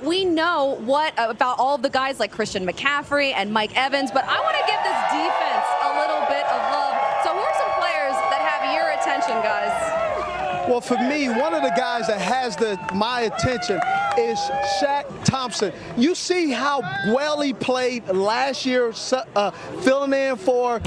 We know what about all of the guys like Christian McCaffrey and Mike Evans, but I want to give this defense a little bit of love. So who are some players that have your attention, guys? Well, for me, one of the guys that has my attention is Shaq Thompson. You see how well he played last year, filling in for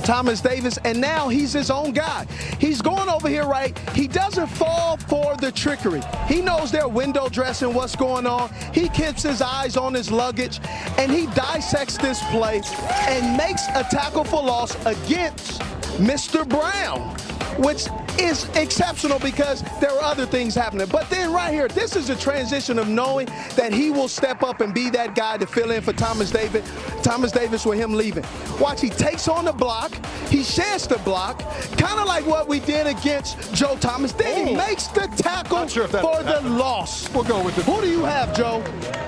Thomas Davis, and now he's his own guy. He's going over here, right? He doesn't fall for the trickery. He knows they're window dressing what's going on. He keeps his eyes on his luggage, and he dissects this play and makes a tackle for loss against Mr. Brown, which is exceptional because there are other things happening. But then right here, this is a transition of knowing that he will step up and be that guy to fill in for Thomas Davis with him leaving. Watch, he takes on the block, he shares the block, kind of like what we did against Joe Thomas. Then he makes the tackle for the loss. We'll go with it. Who do you have, Joe?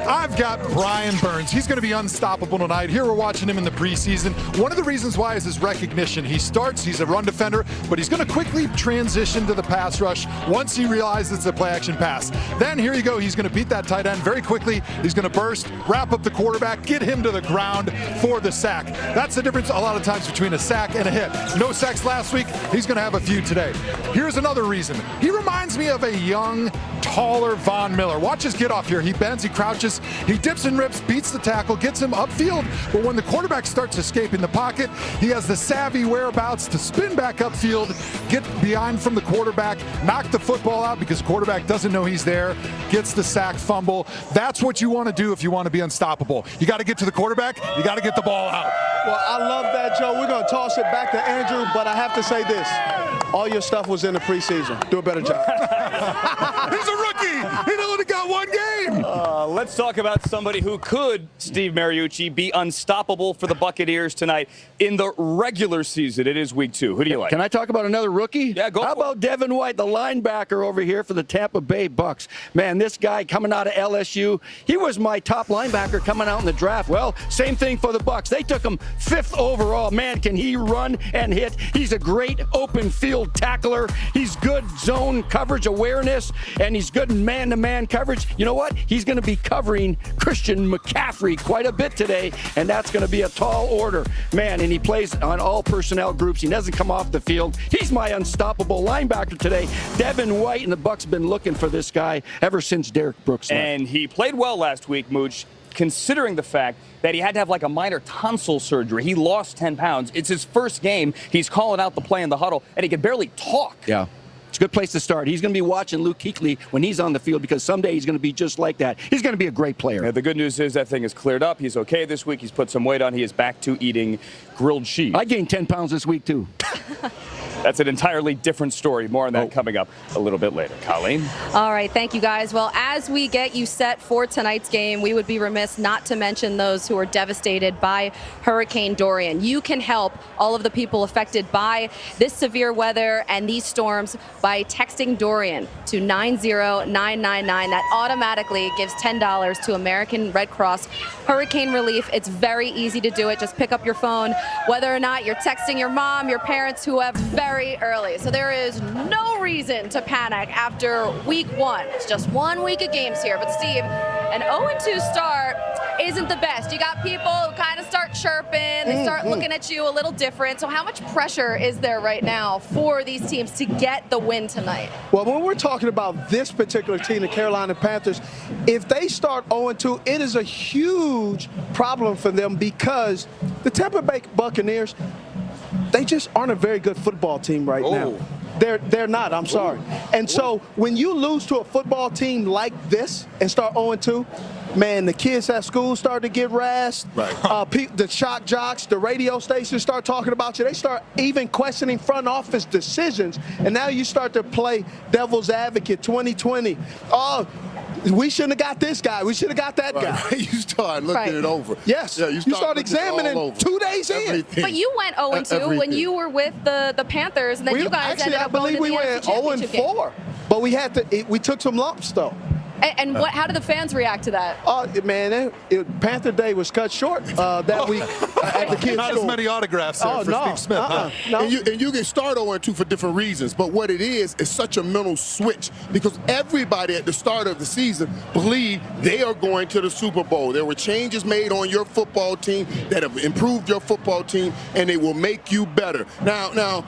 I've got Brian Burns. He's going to be unstoppable tonight. Here we're watching him in the preseason. One of the reasons why is his recognition. He starts, he's a run defender, but he's going to quickly transition to the pass rush once he realizes it's a play-action pass. Then here you go. He's going to beat that tight end very quickly. He's going to burst, wrap up the quarterback, get him to the ground for the sack. That's the difference a lot of times between a sack and a hit. No sacks last week. He's going to have a few today. Here's another reason. He reminds me of a young, taller Von Miller. Watch his get off here. He bends, he crouches, he dips and rips, beats the tackle, gets him upfield. But when the quarterback starts escaping the pocket, he has the savvy whereabouts to spin back upfield, get behind from the quarterback, knock the football out because the quarterback doesn't know he's there, gets the sack, fumble. That's what you want to do if you want to be unstoppable. You got to get to the quarterback, you got to get the ball out. Well, I love that, Joe. We're going to toss it back to Andrew, but I have to say this. All your stuff was in the preseason. Do a better job. He's a rookie. He only got one game. Let's talk about somebody who could, Steve Mariucci, be unstoppable for the Buccaneers tonight in the regular season. It is week 2. Who do you like? Can I talk about another rookie? Yeah, go. How about Devin White, the linebacker over here for the Tampa Bay Bucks? Man, this guy coming out of LSU, he was my top linebacker coming out in the draft. Well, same thing for the Bucks. They took him 5th overall. Man, can he run and hit. He's a great open field tackler. He's good zone coverage awareness, and he's good in man-to-man coverage. You know what? He's going to be covering Christian McCaffrey quite a bit today, and that's going to be a tall order. Man, and he plays on all personnel groups. He doesn't come off the field. He's my unstoppable linebacker today. Devin White and the Bucks have been looking for this guy ever since Derek Brooks left. And he played well last week, Mooch, considering the fact that he had to have like a minor tonsil surgery. He lost 10 pounds. It's his first game. He's calling out the play in the huddle, and he can barely talk. Yeah. It's a good place to start. He's going to be watching Luke Kuechly when he's on the field because someday he's going to be just like that. He's going to be a great player. Yeah, the good news is that thing is cleared up. He's okay this week. He's put some weight on. He is back to eating grilled cheese. I gained 10 pounds this week, too. That's an entirely different story. More on that coming up a little bit later. Colleen? All right, thank you, guys. Well, as we get you set for tonight's game, we would be remiss not to mention those who are devastated by Hurricane Dorian. You can help all of the people affected by this severe weather and these storms by texting Dorian to 90999. That automatically gives $10 to American Red Cross Hurricane Relief. It's very easy to do it. Just pick up your phone, whether or not you're texting your mom, your parents, whoever, very early. So there is no reason to panic after week 1. It's just 1 week of games here. But Steve, an 0-2 start isn't the best. You got people who kind of start chirping, they start looking at you a little different. So how much pressure is there right now for these teams to get the win tonight? Well, when we're talking about this particular team, the Carolina Panthers, if they start 0-2, it is a huge problem for them because the Tampa Bay Buccaneers, they just aren't a very good football team right now. They're not, I'm sorry. And so when you lose to a football team like this and start 0-2, man, the kids at school start to get razzed. Right. The shock jocks, the radio stations start talking about you. They start even questioning front office decisions. And now you start to play devil's advocate 2020. Oh, we shouldn't have got this guy. We should have got that guy. You start looking it over. Yes. Yeah, you start examining 2 days in. But you went 0-2 when you were with the Panthers, and then you guys ended up going to the NFC Championship game. I believe we went 0-4. But we took some lumps, though. And how did the fans react to that? Man, Panther Day was cut short that week at the kids' Not school. as many autographs there for Steve Smith. No. And you can start 0-2 for different reasons, but what it is such a mental switch because everybody at the start of the season believed they are going to the Super Bowl. There were changes made on your football team that have improved your football team, and they will make you better. Now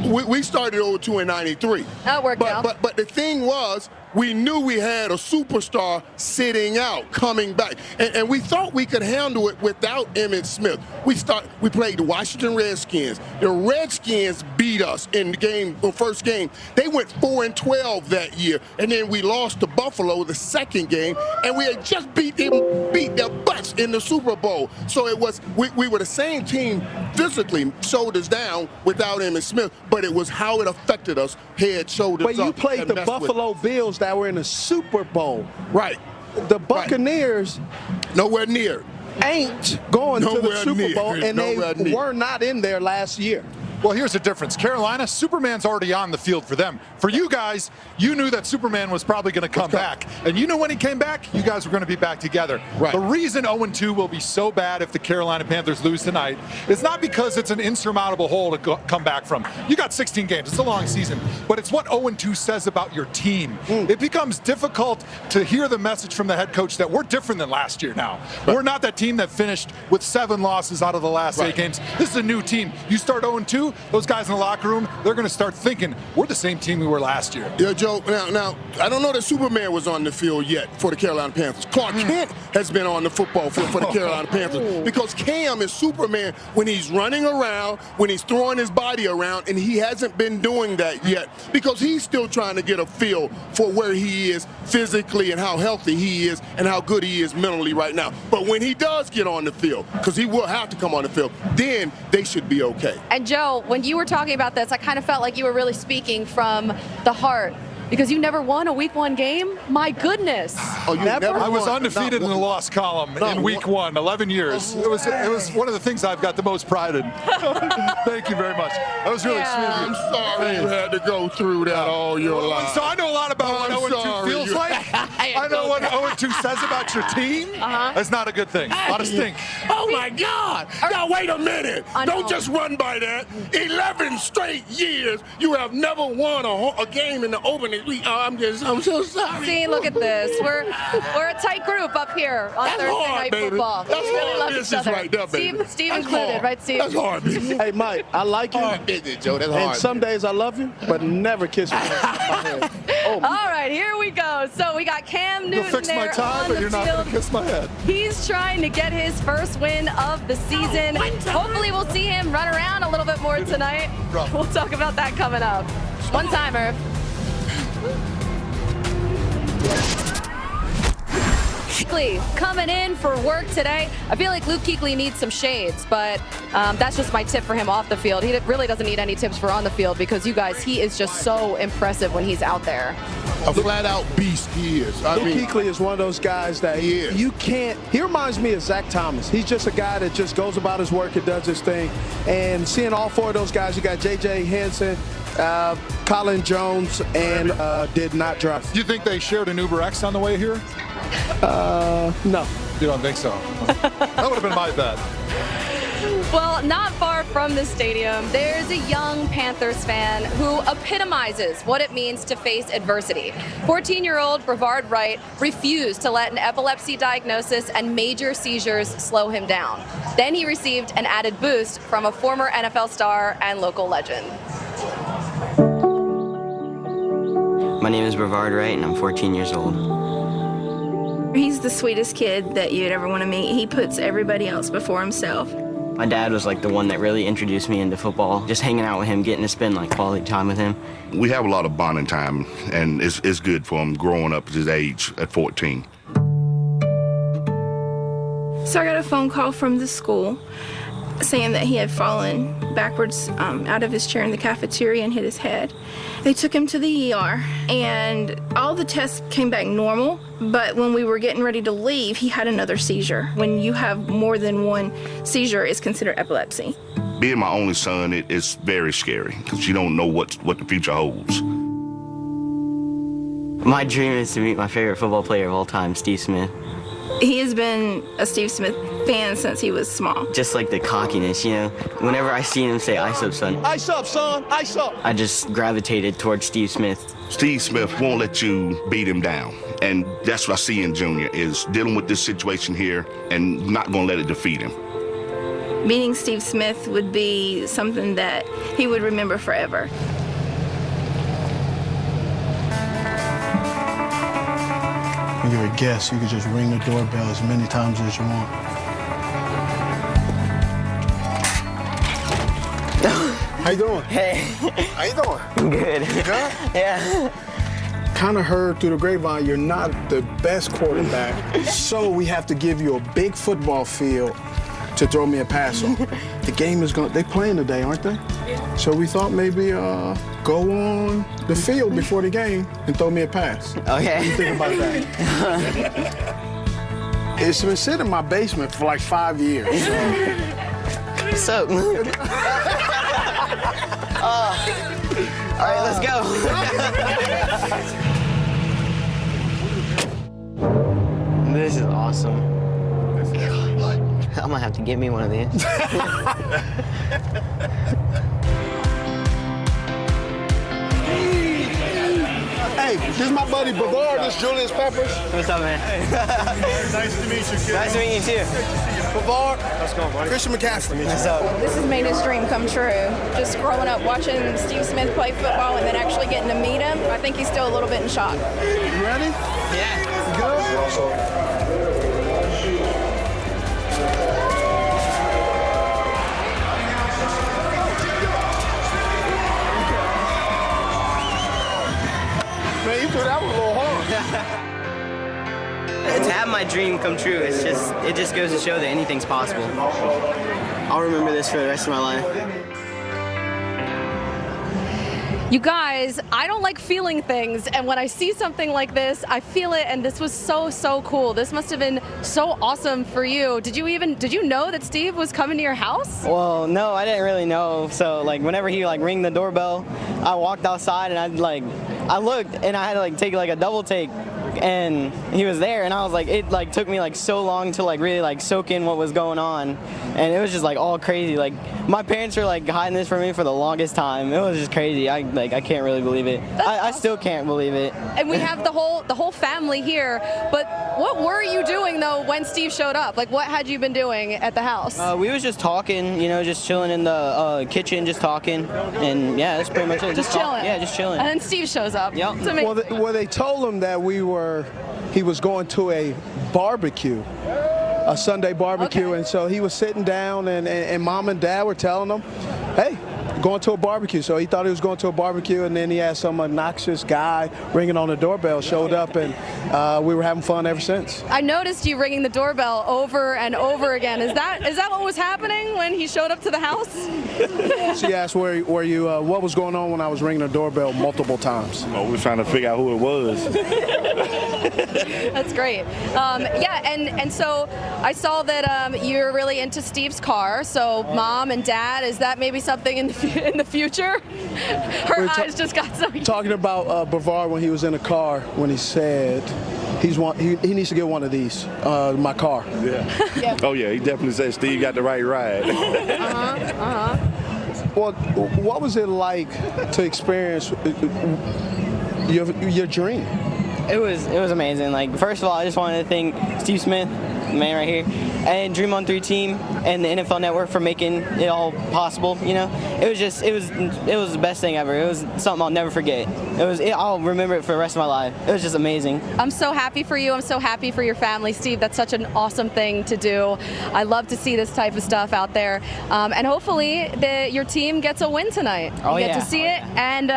we started 0-2 in '93. That worked out. But the thing was, we knew we had a superstar sitting out, coming back. And we thought we could handle it without Emmitt Smith. We played the Washington Redskins. The Redskins beat us in the first game. They went 4-12 that year. And then we lost to Buffalo the second game. And we had just beat their butts in the Super Bowl. So it was we were the same team physically, shoulders down, without Emmitt Smith. But it was how it affected us, head, shoulders up. But you played the Buffalo Bills that were in the Super Bowl. Right. The Buccaneers nowhere near. Ain't going to the Nowhere Super near. Bowl, and Nowhere they near. were not in there last year. Well, here's the difference. Carolina, Superman's already on the field for them. For you guys, you knew that Superman was probably going to come back. And you knew when he came back, you guys were going to be back together. Right. The reason 0-2 will be so bad if the Carolina Panthers lose tonight is not because it's an insurmountable hole to come back from. You got 16 games. It's a long season. But it's what 0-2 says about your team. It becomes difficult to hear the message from the head coach that we're different than last year now. Right. We're not that team that finished with 7 losses out of the last 8 games. This is a new team. You start 0-2, those guys in the locker room, they're going to start thinking, we're the same team we were last year. Yeah, Joe, now, I don't know that Superman was on the field yet for the Carolina Panthers. Clark Kent has been on the football field for the Carolina Panthers because Cam is Superman when he's running around, when he's throwing his body around, and he hasn't been doing that yet because he's still trying to get a feel for where he is physically and how healthy he is and how good he is mentally right now. But when he does get on the field, because he will have to come on the field, then they should be okay. And Joe, when you were talking about this, I kind of felt like you were really speaking from the heart. Because you never won a Week 1 game? My goodness. Oh, you never I was won. undefeated in the loss column in Week 1, 11 years. It was one of the things I've got the most pride in. Thank you very much. That was really sweet of I'm you. sorry you had to go through that all your life. So I know a lot about what 0-2 feels like. I know what 0-2 says about your team. That's not a good thing. A lot of stink. Oh, my God. Now, wait a minute. Don't just run by that. 11 straight years, you have never won a game in the opening week. Oh, I'm so sorry. See, look at this. We're a tight group up here on Thursday Night Football. That's We really hard love business each other. right there, baby. Steve That's included, hard. right, Steve? That's hard business. Hey, Mike, I like you. Hard business, Joe. That's And hard. some days I love you, but never kiss me on my head. Oh, All right, here we go. So we got Cam You'll Newton fix my there tie, on but the you're not going field. to kiss my head. He's trying to get his first win of the season. Hopefully we'll see him run around a little bit more tonight. We'll talk about that coming up. One timer. Kuechly coming in for work today. I feel like Luke Kuechly needs some shades, but that's just my tip for him off the field. He really doesn't need any tips for on the field because you guys, he is just so impressive when he's out there. A flat-out beast he is. Luke Kuechly is one of those guys that you can't. He reminds me of Zach Thomas. He's just a guy that just goes about his work and does his thing. And seeing all 4 of those guys, you got J.J. Henson, Colin Jones, and did not drive. Do you think they shared an Uber X on the way here? No. You don't think so? That would have been my bet. Well, not far from the stadium, there's a young Panthers fan who epitomizes what it means to face adversity. 14-year-old Brevard Wright refused to let an epilepsy diagnosis and major seizures slow him down. Then he received an added boost from a former NFL star and local legend. My name is Brevard Wright, and I'm 14 years old. He's the sweetest kid that you'd ever want to meet. He puts everybody else before himself. My dad was like the one that really introduced me into football. Just hanging out with him, getting to spend like quality time with him. We have a lot of bonding time, and it's good for him growing up at his age at 14. So I got a phone call from the school saying that he had fallen backwards out of his chair in the cafeteria and hit his head. They took him to the ER, and all the tests came back normal, but when we were getting ready to leave, he had another seizure. When you have more than one seizure, it's considered epilepsy. Being my only son, it's very scary because you don't know what the future holds. My dream is to meet my favorite football player of all time, Steve Smith. He has been a Steve Smith fan since he was small. Just like the cockiness, you know? Whenever I see him say, "Ice up, son," Ice up, son. Ice up. I just gravitated towards Steve Smith. Steve Smith won't let you beat him down. And that's what I see in Junior, is dealing with this situation here and not going to let it defeat him. Meeting Steve Smith would be something that he would remember forever. When you're a guest, you can just ring the doorbell as many times as you want. How you doing? Hey. How you doing? Good. You good? Yeah. Kind of heard through the grapevine you're not the best quarterback, so we have to give you a big football field to throw me a pass on. The game is they playing today, aren't they? Yeah. So we thought maybe go on the field before the game and throw me a pass. Okay. What do you think about that? It's been sitting in my basement for like 5 years. So. All right, let's go. This is awesome. I'm gonna have to get me one of these. Hey, this is my buddy Bavard. This is Julius Peppers. What's up, man? Nice to meet you, kid. Nice to meet you, too. Bavard. How's it going, buddy? Christian McCaffrey. What's up? This has made his dream come true. Just growing up watching Steve Smith play football and then actually getting to meet him, I think he's still a little bit in shock. You ready? Yeah. You good? Man, you threw that one a little hard. To have my dream come true, it just goes to show that anything's possible. I'll remember this for the rest of my life. You guys, I don't like feeling things, and when I see something like this, I feel it, and this was so cool. This must have been so awesome for you. Did you know that Steve was coming to your house? Well, no, I didn't really know. So like whenever he like rang the doorbell, I walked outside and I looked and I had to like take like a double take, and he was there, and I was like, it like took me like so long to like really like soak in what was going on, and it was just like all crazy. Like my parents were like hiding this from me for the longest time. It was just crazy. I can't really believe it. I still can't believe it. And we have the whole family here. But what were you doing though when Steve showed up? Like what had you been doing at the house? We was just talking, you know, just chilling in the kitchen, just talking, and yeah, that's pretty much it. Just chilling. Yeah, just chilling. And then Steve shows up. Yep. It's amazing. Well, they told him that he was going to a barbecue, a Sunday barbecue, Okay. and so he was sitting down, and mom and dad were telling him, hey, going to a barbecue. So he thought he was going to a barbecue, and then he had some obnoxious guy ringing on the doorbell, showed up, and we were having fun ever since. I noticed you ringing the doorbell over and over again. Is that what was happening when he showed up to the house? She asked where you what was going on when I was ringing the doorbell multiple times. Oh, we were trying to figure out who it was. That's great. Yeah, and so I saw that you're really into Steve's car. So mom and dad, is that maybe something in the future? Her eyes just got so. Talking about Brevard when he was in the car when he said he needs to get one of these, my car. Yeah. Yeah. Oh yeah, he definitely said Steve got the right ride. Well, what was it like to experience your dream? It was amazing. Like first of all, I just wanted to thank Steve Smith, the man right here, and Dream on 3 team and the NFL Network for making it all possible. You know, it was the best thing ever. It was something I'll never forget. I'll remember it for the rest of my life. It was just amazing. I'm so happy for you. I'm so happy for your family, Steve. That's such an awesome thing to do. I love to see this type of stuff out there, and hopefully your team gets a win tonight. Oh, you get yeah. to see it, and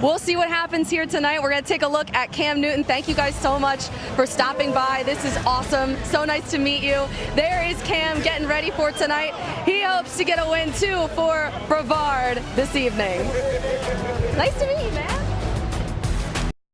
we'll see what happens here tonight. We're going to take a look at Cam Newton. Thank you guys so much for stopping by. This is awesome. So nice to meet you. There is Cam getting ready for tonight. He hopes to get a win too for Brevard this evening. Nice to meet you, man.